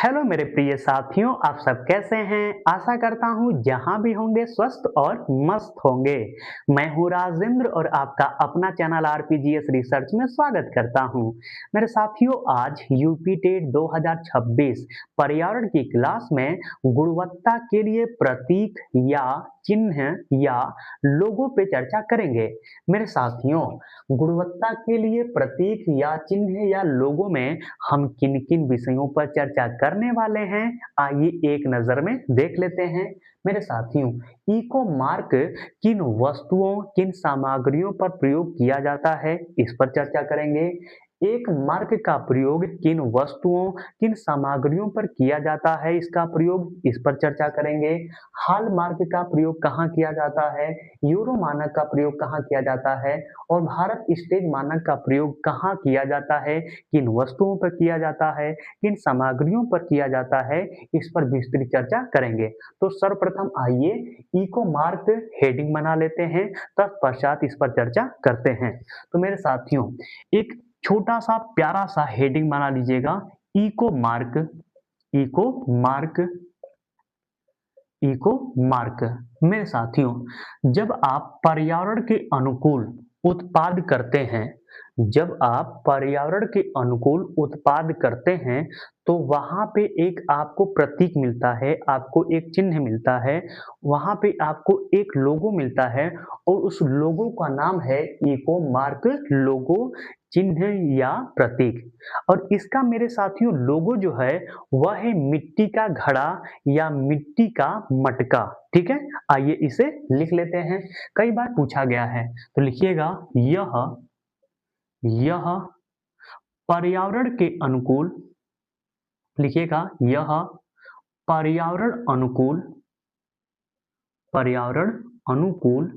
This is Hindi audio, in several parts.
हेलो मेरे प्रिय साथियों, आप सब कैसे हैं? आशा करता हूँ जहाँ भी होंगे स्वस्थ और मस्त होंगे। मैं हूँ राजेंद्र और आपका अपना चैनल आरपीजीएस रिसर्च में स्वागत करता हूँ। मेरे साथियों, आज यूपी टेट 2026 पर्यावरण की क्लास में गुणवत्ता के लिए प्रतीक या चिन्ह या लोगो पे चर्चा करेंगे। मेरे साथियों, गुणवत्ता के लिए प्रतीक या चिन्ह या लोगो में हम किन किन विषयों पर चर्चा करने वाले हैं, आइए एक नजर में देख लेते हैं। मेरे साथियों, इको मार्क किन वस्तुओं, किन सामग्रियों पर प्रयोग किया जाता है, इस पर चर्चा करेंगे। एक मार्क का प्रयोग किन वस्तुओं, किन सामग्रियों पर किया जाता है, इसका प्रयोग, इस पर चर्चा करेंगे। हॉल मार्क का प्रयोग कहाँ किया जाता है, यूरो मानक का प्रयोग कहाँ किया जाता है और भारत स्टेज मानक का प्रयोग कहाँ किया जाता है, किन वस्तुओं पर किया जाता है, किन सामग्रियों पर किया जाता है, इस पर विस्तृत चर्चा करेंगे। तो सर्वप्रथम आइए इको मार्क हेडिंग बना लेते हैं, तत्पश्चात इस पर चर्चा करते हैं। तो मेरे साथियों, एक छोटा सा प्यारा सा हेडिंग बना लीजिएगा, eco mark, eco mark, eco mark. मेरे साथियों, जब आप पर्यावरण के अनुकूल उत्पाद करते हैं, जब आप पर्यावरण के अनुकूल उत्पाद करते हैं, तो वहाँ पे एक आपको प्रतीक मिलता है, आपको एक चिन्ह मिलता है, वहाँ पे आपको एक लोगो मिलता है और उस लोगो का नाम है इको मार्क लोगो, चिन्ह या प्रतीक। और इसका मेरे साथियों लोगो जो है वह है मिट्टी का घड़ा या मिट्टी का मटका। ठीक है, आइए इसे लिख लेते हैं। कई बार पूछा गया है, तो लिखिएगा यह पर्यावरण के अनुकूल, लिखिएगा यह पर्यावरण अनुकूल, पर्यावरण अनुकूल,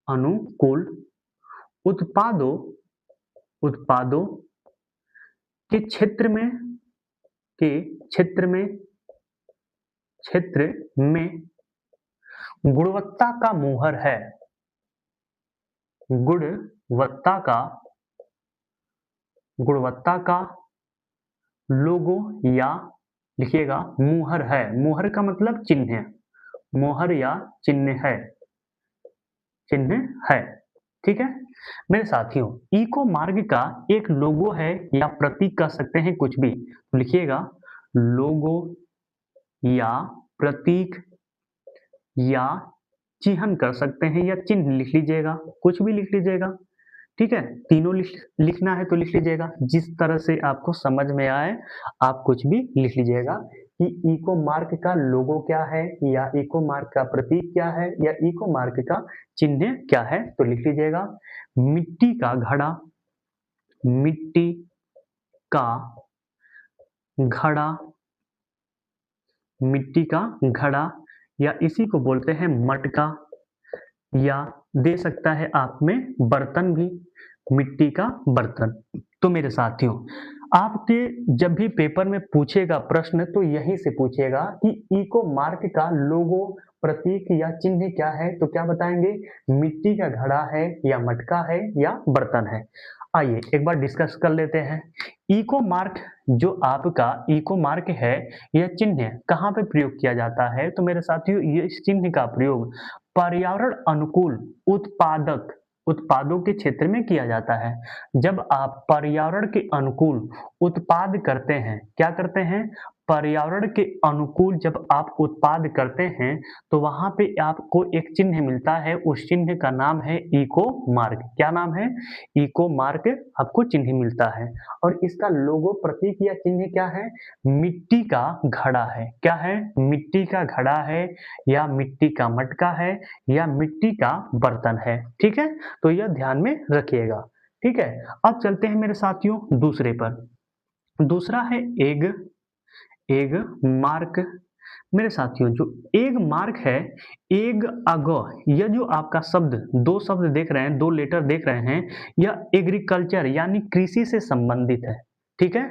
अनुकूल उत्पादों, उत्पादों के क्षेत्र में, के क्षेत्र में, क्षेत्र में गुणवत्ता का मुहर है, गुणवत्ता का, गुणवत्ता का लोगो या लिखिएगा मुहर है। मुहर का मतलब चिन्ह है, मुहर या चिन्ह है, चिन्ह है। ठीक है मेरे साथियों, इको मार्क का एक लोगो है या प्रतीक कह सकते हैं, कुछ भी, तो लिखिएगा लोगो या प्रतीक या चिन्ह कर सकते हैं या चिन्ह लिख लीजिएगा, कुछ भी लिख लीजिएगा। ठीक है, तीनों लिखना है तो लिख लीजिएगा, जिस तरह से आपको समझ में आए आप कुछ भी लिख लीजिएगा कि इको मार्क का लोगो क्या है या इको मार्क का प्रतीक क्या है या इको मार्क का चिन्ह क्या है, तो लिख लीजिएगा मिट्टी का घड़ा, मिट्टी का घड़ा, मिट्टी का घड़ा या इसी को बोलते हैं मटका, या दे सकता है आप में बर्तन भी, मिट्टी का बर्तन। तो मेरे साथियों, आपके जब भी पेपर में पूछेगा प्रश्न तो यहीं से पूछेगा कि इको मार्क का लोगो, प्रतीक या चिन्ह क्या है, तो क्या बताएंगे, मिट्टी का घड़ा है या मटका है या बर्तन है। आइए एक बार डिस्कस कर लेते हैं। इको मार्क, जो आपका इको मार्क है, यह चिन्ह कहाँ पे प्रयोग किया जाता है, तो मेरे साथियों ये इस चिन्ह का प्रयोग पर्यावरण अनुकूल उत्पादक उत्पादों के क्षेत्र में किया जाता है। जब आप पर्यावरण के अनुकूल उत्पाद करते हैं, क्या करते हैं, पर्यावरण के अनुकूल जब आप उत्पाद करते हैं तो वहां पे आपको एक चिन्ह मिलता है, उस चिन्ह का नाम है इको मार्क। क्या नाम है, इको मार्क आपको चिन्ह मिलता है। और इसका लोगो, प्रतीक या चिन्ह क्या है, मिट्टी का घड़ा है। क्या है, मिट्टी का घड़ा है या मिट्टी का मटका है या मिट्टी का बर्तन है। ठीक है, तो यह ध्यान में रखिएगा। ठीक है, अब चलते हैं मेरे साथियों दूसरे पर। दूसरा है एग, एग मार्क। मेरे साथियों, जो एग मार्क है, एग अग, यह जो आपका शब्द, दो शब्द देख रहे हैं, दो लेटर देख रहे हैं, यह एग्रीकल्चर यानी कृषि से संबंधित है। ठीक है,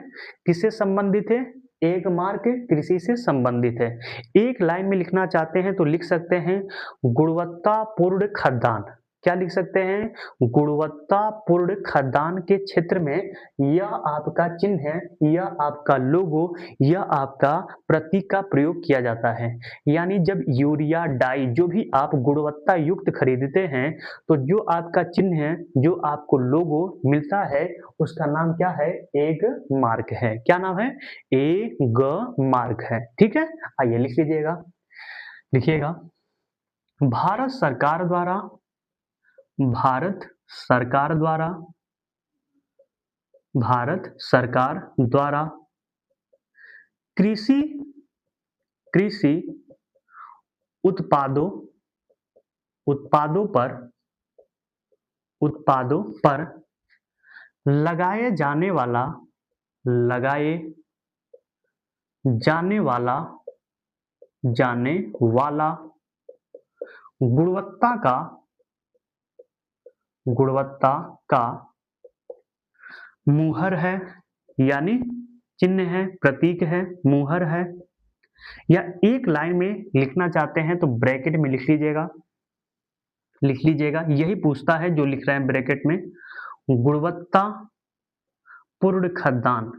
किससे संबंधित है, एग मार्क कृषि से संबंधित है। एक लाइन में लिखना चाहते हैं तो लिख सकते हैं गुणवत्तापूर्ण खाद्यान्न, क्या लिख सकते हैं? गुणवत्तापूर्ण खदान के क्षेत्र में यह आपका चिन्ह है, यह आपका लोगो, यह आपका प्रतीक का प्रयोग किया जाता है। यानी जब यूरिया डाई जो भी आप गुणवत्ता युक्त खरीदते हैं, तो जो आपका चिन्ह है, जो आपको लोगो मिलता है, उसका नाम क्या है? एग मार्क है। क्या नाम है? एग मार्क है। ठीक है, आइए लिख लीजिएगा। लिखिएगा, भारत सरकार द्वारा, भारत सरकार द्वारा, भारत सरकार द्वारा कृषि कृषि उत्पादों उत्पादों पर उत्पादों पर लगाए जाने वाला लगाए जाने वाला जाने वाला गुणवत्ता का गुणवत्ता का मुहर है, यानी चिन्ह है, प्रतीक है, मुहर है। या एक लाइन में लिखना चाहते हैं तो ब्रैकेट में लिख लीजिएगा। लिख लीजिएगा, यही पूछता है जो लिख रहे हैं ब्रैकेट में, गुणवत्ता पूर्ण खदान,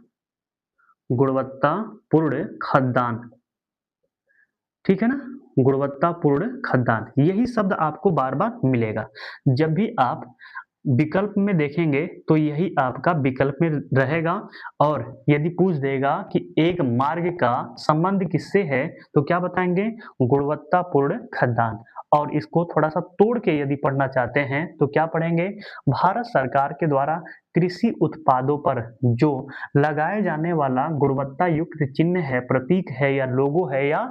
गुणवत्ता पूर्ण खदान। ठीक है ना, गुणवत्तापूर्ण खदान, यही शब्द आपको बार बार मिलेगा। जब भी आप विकल्प में देखेंगे तो यही आपका विकल्प में रहेगा। और यदि पूछ देगा कि एक मार्ग का संबंध किससे है, तो क्या बताएंगे? गुणवत्तापूर्ण खदान। और इसको थोड़ा सा तोड़ के यदि पढ़ना चाहते हैं तो क्या पढ़ेंगे? भारत सरकार के द्वारा कृषि उत्पादों पर जो लगाए जाने वाला गुणवत्ता युक्त चिन्ह है, प्रतीक है, या लोगो है, या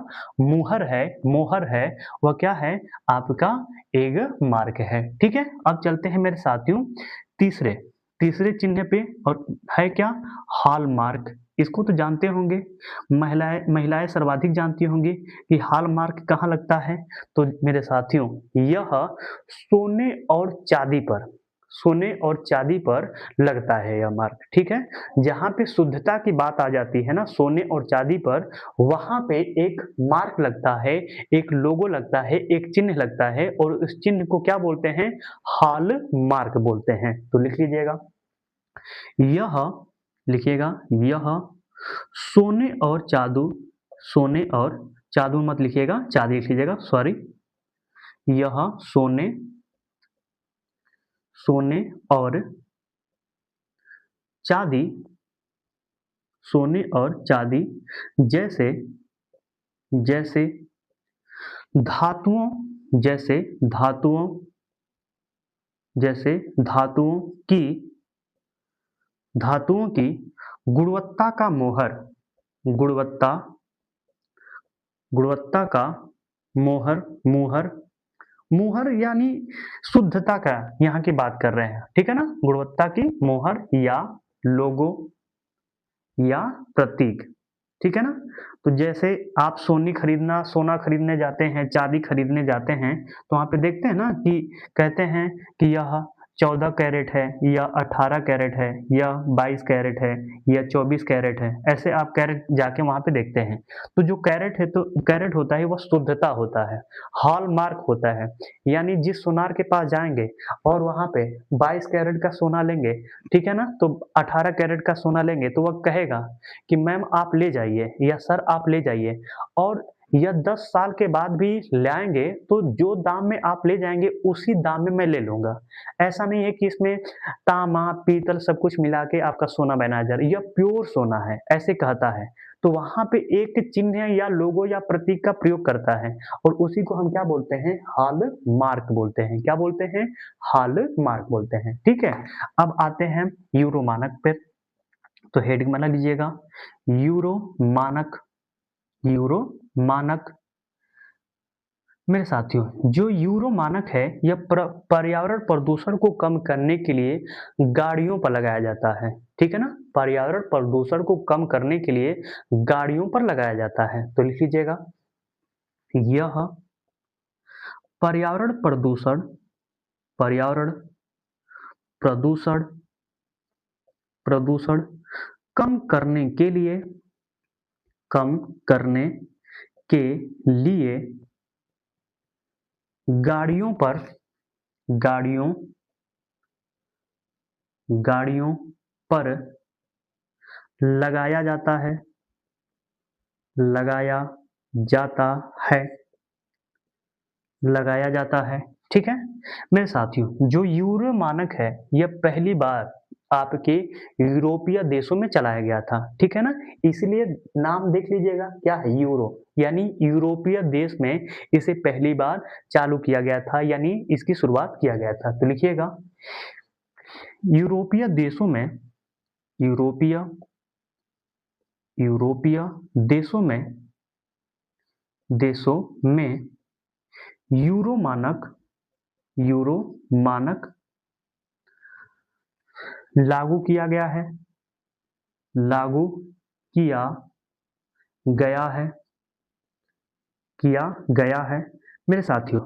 मुहर है, मोहर है, वह क्या है? आपका एग मार्क है। ठीक है, अब चलते हैं मेरे साथियों तीसरे तीसरे चिन्ह पे, और है क्या? Hall mark. इसको तो जानते होंगे, महिलाएं सर्वाधिक जानती होंगी कि हॉल मार्क कहाँ लगता है। तो मेरे साथियों, यह सोने और चांदी पर, सोने और चांदी पर लगता है यह मार्क। ठीक है, जहाँ पे शुद्धता की बात आ जाती है ना, सोने और चांदी पर, वहां पे एक मार्क लगता है, एक लोगो लगता है, एक चिन्ह लगता है, और उस चिन्ह को क्या बोलते हैं? हॉल मार्क बोलते हैं। तो लिख लीजिएगा, यह लिखिएगा, यह सोने और चांदू, सोने और चांदू मत लिखिएगा, चांदी लिख लीजिएगा, सॉरी। यह सोने सोने और चांदी, सोने और चांदी जैसे जैसे धातुओं जैसे धातुओं जैसे धातुओं की गुणवत्ता का मोहर, गुणवत्ता गुणवत्ता का मोहर, मुहर, मुहर यानी शुद्धता का यहाँ की बात कर रहे हैं। ठीक है ना, गुणवत्ता की मोहर या लोगो या प्रतीक। ठीक है ना, तो जैसे आप सोना खरीदने जाते हैं, चांदी खरीदने जाते हैं, तो वहाँ पे देखते हैं ना कि कहते हैं कि यह 14 कैरेट है, या 18 कैरेट है, या 22 कैरेट है, या 24 कैरेट है। ऐसे आप कैरेट जाके वहाँ पे देखते हैं। तो जो कैरेट है, तो कैरेट होता है वह शुद्धता होता है, हॉल मार्क होता है। यानी जिस सुनार के पास जाएंगे और वहाँ पे 22 कैरेट का सोना लेंगे, ठीक है ना, तो 18 कैरेट का सोना लेंगे, तो वह कहेगा कि मैम आप ले जाइए, या सर आप ले जाइए, और या 10 साल के बाद भी लाएंगे तो जो दाम में आप ले जाएंगे उसी दाम में मैं ले लूंगा। ऐसा नहीं है कि इसमें तांबा पीतल सब कुछ मिला के आपका सोना बनाया जा रहा है, यह प्योर सोना है, ऐसे कहता है। तो वहां पे एक चिन्ह या लोगो या प्रतीक का प्रयोग करता है, और उसी को हम क्या बोलते हैं? हॉल मार्क बोलते हैं। क्या बोलते हैं? हॉल मार्क बोलते हैं। ठीक है, अब आते हैं यूरो मानक पे। तो हेडिंग बना लीजिएगा, यूरो मानक, यूरो मानक। मेरे साथियों, जो यूरो मानक है, यह पर्यावरण प्रदूषण को कम करने के लिए गाड़ियों पर लगाया जाता है। ठीक है ना, पर्यावरण प्रदूषण को कम करने के लिए गाड़ियों पर लगाया जाता है। तो लिख लीजिएगा, यह पर्यावरण प्रदूषण, पर्यावरण प्रदूषण प्रदूषण कम करने के लिए, कम करने के लिए गाड़ियों पर गाड़ियों गाड़ियों पर लगाया जाता है, लगाया जाता है, लगाया जाता है। ठीक है मेरे साथियों, जो यूरो मानक है यह पहली बार आपके यूरोपीय देशों में चलाया गया था। ठीक है ना, इसलिए नाम देख लीजिएगा क्या है, यूरो, यानी यूरोपीय देश में इसे पहली बार चालू किया गया था, यानी इसकी शुरुआत किया गया था। तो लिखिएगा यूरोपीय देशों में, यूरोपीय यूरोपीय देशों में यूरो मानक, यूरो मानक लागू किया गया है, लागू किया गया है, किया गया है। मेरे साथियों,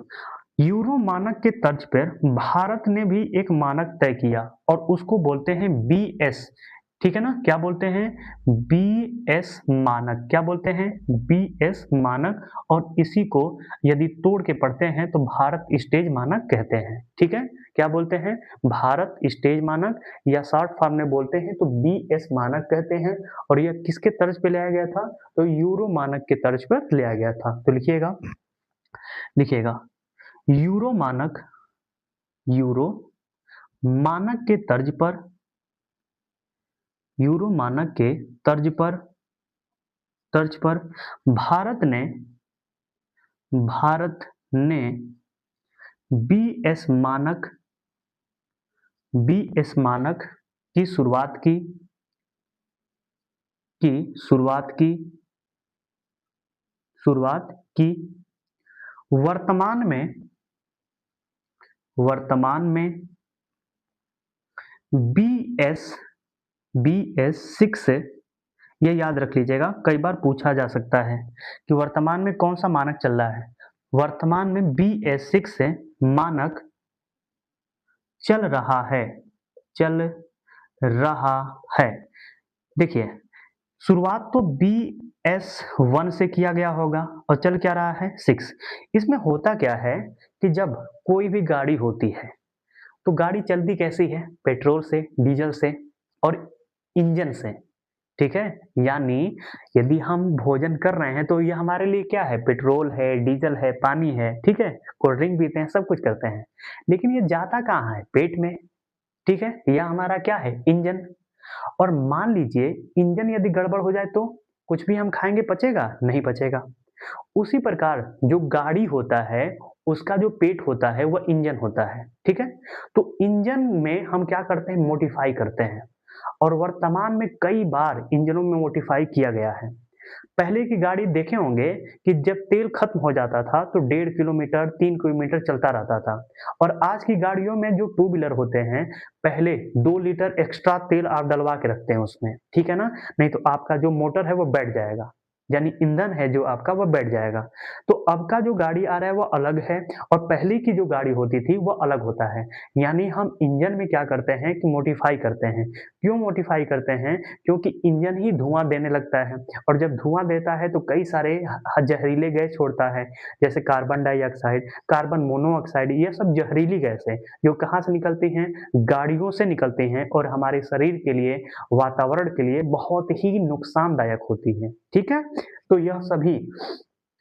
यूरो मानक के तर्ज पर भारत ने भी एक मानक तय किया और उसको बोलते हैं बीएस। ठीक है ना, क्या बोलते हैं, बीएस मानक, क्या बोलते हैं, बीएस मानक। और इसी को यदि तोड़ के पढ़ते हैं तो भारत स्टेज मानक कहते हैं। ठीक है, क्या बोलते हैं, भारत स्टेज मानक, या शॉर्ट फॉर्म में बोलते हैं तो बीएस मानक कहते हैं। और यह किसके तर्ज पे लाया गया था, तो यूरो मानक के तर्ज पर लाया गया था। तो लिखिएगा, लिखिएगा यूरो मानक, यूरो मानक के तर्ज पर, यूरो मानक के तर्ज पर, तर्ज पर भारत ने बीएस मानक, बीएस मानक की शुरुआत की, शुरुआत की, शुरुआत की। वर्तमान में, वर्तमान में बीएस, बीएस 6, ये याद रख लीजिएगा, कई बार पूछा जा सकता है कि वर्तमान में कौन सा मानक चल रहा है। वर्तमान में BS 6 से मानक चल रहा है, चल रहा है। देखिए शुरुआत तो BS 1 से किया गया होगा और चल क्या रहा है 6। इसमें होता क्या है कि जब कोई भी गाड़ी होती है तो गाड़ी चलती कैसी है, पेट्रोल से, डीजल से और इंजन से। ठीक है, यानी यदि हम भोजन कर रहे हैं तो ये हमारे लिए क्या है, पेट्रोल है, डीजल है, पानी है। ठीक है, कोल्ड ड्रिंक पीते हैं, सब कुछ करते हैं, लेकिन ये जाता कहाँ है, पेट में। ठीक है, यह हमारा क्या है, इंजन। और मान लीजिए इंजन यदि गड़बड़ हो जाए तो कुछ भी हम खाएंगे पचेगा, नहीं पचेगा। उसी प्रकार जो गाड़ी होता है उसका जो पेट होता है वह इंजन होता है। ठीक है, तो इंजन में हम क्या करते हैं, मोडिफाई करते हैं। और वर्तमान में कई बार इंजनों में मोडिफाई किया गया है। पहले की गाड़ी देखे होंगे कि जब तेल खत्म हो जाता था तो 1.5 किलोमीटर 3 किलोमीटर चलता रहता था। और आज की गाड़ियों में जो टू व्हीलर होते हैं, पहले 2 लीटर एक्स्ट्रा तेल आप डलवा के रखते हैं उसमें। ठीक है ना, नहीं तो आपका जो मोटर है वो बैठ जाएगा, यानी ईंधन है जो आपका वह बैठ जाएगा। तो अब का जो गाड़ी आ रहा है वो अलग है और पहले की जो गाड़ी होती थी वो अलग होता है। यानी हम इंजन में क्या करते हैं कि मोडिफाई करते हैं। क्यों मोडिफाई करते हैं, क्योंकि इंजन ही धुआं देने लगता है और जब धुआं देता है तो कई सारे जहरीले गैस छोड़ता है, जैसे कार्बन डाइऑक्साइड, कार्बन मोनोऑक्साइड, ये सब जहरीली गैस है जो कहाँ से निकलती हैं, गाड़ियों से निकलती हैं और हमारे शरीर के लिए, वातावरण के लिए बहुत ही नुकसानदायक होती है। ठीक है, तो यह सभी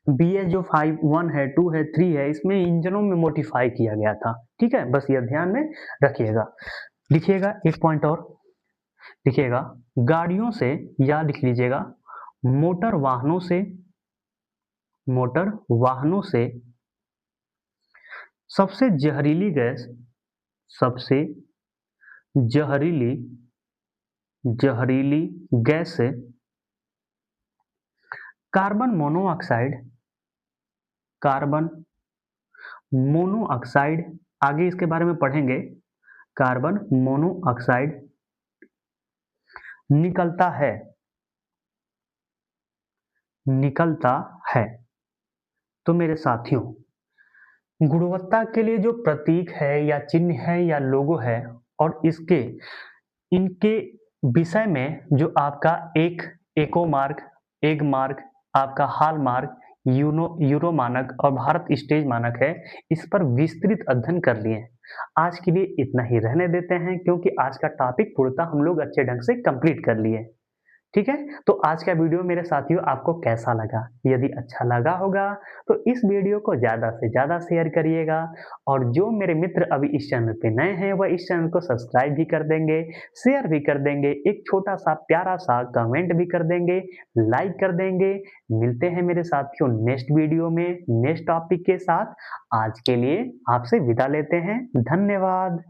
BS जो 5 1 है, 2 है, 3 है, इसमें इंजनों में मोडिफाई किया गया था। ठीक है, बस यह ध्यान में रखिएगा। लिखिएगा एक पॉइंट और, लिखिएगा गाड़ियों से, या लिख लीजिएगा मोटर वाहनों से, मोटर वाहनों से सबसे जहरीली गैस, सबसे जहरीली, जहरीली गैस से कार्बन मोनोऑक्साइड, कार्बन मोनोऑक्साइड, आगे इसके बारे में पढ़ेंगे, कार्बन मोनोऑक्साइड निकलता है, निकलता है। तो मेरे साथियों, गुणवत्ता के लिए जो प्रतीक है या चिन्ह है या लोगो है और इसके, इनके विषय में जो आपका एक इको मार्क, एग मार्क, आपका हॉल मार्क, यूरो मानक और भारत स्टेज मानक है, इस पर विस्तृत अध्ययन कर लिए। आज के लिए इतना ही रहने देते हैं, क्योंकि आज का टॉपिक पूर्णतः हम लोग अच्छे ढंग से कंप्लीट कर लिए। ठीक है? तो आज का वीडियो मेरे साथियों आपको कैसा लगा? यदि अच्छा लगा होगा तो इस वीडियो को ज़्यादा से ज़्यादा शेयर करिएगा, और जो मेरे मित्र अभी इस चैनल पे नए हैं वह इस चैनल को सब्सक्राइब भी कर देंगे, शेयर भी कर देंगे, एक छोटा-सा प्यारा-सा कमेंट भी कर देंगे, लाइक कर देंगे। मिलते हैं मेरे साथियों नेक्स्ट वीडियो में नेक्स्ट टॉपिक के साथ। आज के लिए आपसे विदा लेते हैं। धन्यवाद।